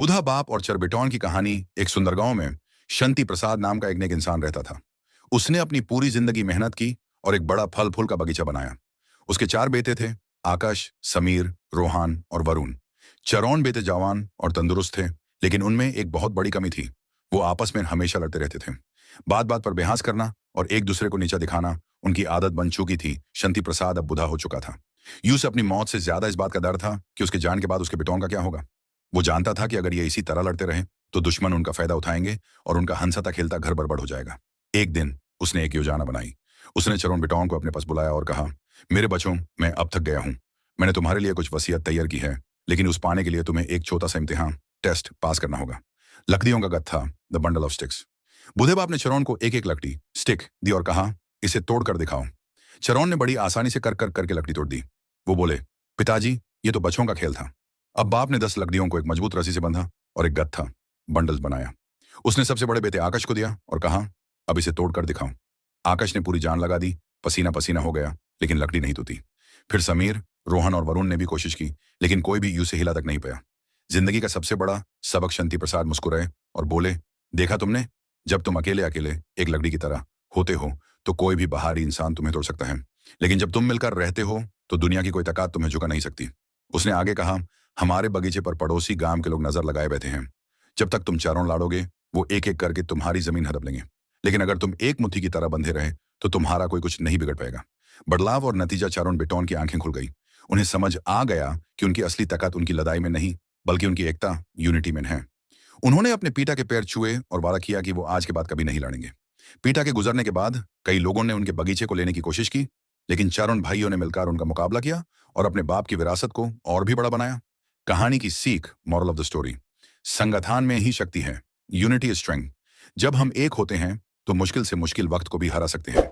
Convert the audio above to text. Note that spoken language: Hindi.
बुधा बाप और चरबिटौन की कहानी। एक सुंदर गांव में शंति प्रसाद नाम का एक नेक इंसान रहता था। उसने अपनी पूरी जिंदगी मेहनत की और एक बड़ा फल फूल का बगीचा बनाया। उसके 4 बेटे थे, आकाश, समीर, रोहान और वरुण। चरौन बेटे जवान और तंदुरुस्त थे, लेकिन उनमें एक बहुत बड़ी कमी थी। वो आपस में हमेशा लड़ते रहते थे। बात बात पर बहस करना और एक दूसरे को नीचा दिखाना उनकी आदत बन चुकी थी। शंति प्रसाद अब बुढ़ा हो चुका था। यूं से अपनी मौत से ज्यादा इस बात का डर था कि उसके जान के बाद उसके बेटों का क्या होगा। वो जानता था कि अगर ये इसी तरह लड़ते रहे तो दुश्मन उनका फायदा उठाएंगे और उनका हंसता खेलता घर बर्बाद हो जाएगा। एक दिन उसने एक योजना बनाई। उसने चरण बिटौन को अपने पास बुलाया और कहा, मेरे बच्चों, मैं अब थक गया हूं। मैंने तुम्हारे लिए कुछ वसीयत तैयार की है, लेकिन उस पाने के लिए तुम्हें एक छोटा सा इम्तिहान, टेस्ट पास करना होगा। लकड़ियों का गत्था, द बंडल ऑफ स्टिक्स। बूढ़े बाप ने चरौन को एक एक लकड़ी, स्टिक, दी और कहा, इसे तोड़ कर दिखाओ। चरौन ने बड़ी आसानी से कर कर करके लकड़ी तोड़ दी। वो बोले, पिताजी, ये तो बच्चों का खेल था। अब बाप ने 10 लकड़ियों को एक मजबूत रस्सी से बंधा और एक गत्था, बंडल्स बनाया। उसने सबसे बड़े बेटे आकाश को दिया और कहा, अब इसे तोड़ कर दिखाओ। आकाश ने पूरी जान लगा दी, पसीना पसीना हो गया, लेकिन लकड़ी नहीं टूटी। फिर समीर, रोहन और वरुण ने भी कोशिश की, लेकिन कोई भी यूं से हिला तक नहीं पाया। जिंदगी का सबसे बड़ा सबक शंति प्रसाद मुस्कुराए और बोले, देखा तुमने, जब तुम अकेले अकेले एक लकड़ी की तरह होते हो तो कोई भी बाहरी इंसान तुम्हें तोड़ सकता है, लेकिन जब तुम मिलकर रहते हो तो दुनिया की कोई ताकत तुम्हें झुका नहीं सकती। उसने आगे कहा, हमारे बगीचे पर पड़ोसी गांव के लोग नजर लगाए बैठे हैं। जब तक तुम चारों लाड़ोगे वो एक एक करके तुम्हारी जमीन हड़प लेंगे, लेकिन अगर तुम एक मुट्ठी की तरह बंधे रहे तो तुम्हारा कोई कुछ नहीं बिगड़ पाएगा। बदलाव और नतीजा चारों बेटौन की आंखें खुल गई। उन्हें समझ आ गया कि उनकी असली ताकत उनकी लड़ाई में नहीं, बल्कि उनकी एकता, यूनिटी में है। उन्होंने अपने पिता के पैर छुए और वादा किया कि वो आज के बाद कभी नहीं लड़ेंगे। पिता के गुजरने के बाद कई लोगों ने उनके बगीचे को लेने की कोशिश की, लेकिन चारों भाइयों ने मिलकर उनका मुकाबला किया और अपने बाप की विरासत को और भी बड़ा बनाया। कहानी की सीख, मॉरल ऑफ द स्टोरी, संगठन में ही शक्ति है। Unity is strength. जब हम एक होते हैं तो मुश्किल से मुश्किल वक्त को भी हरा सकते हैं।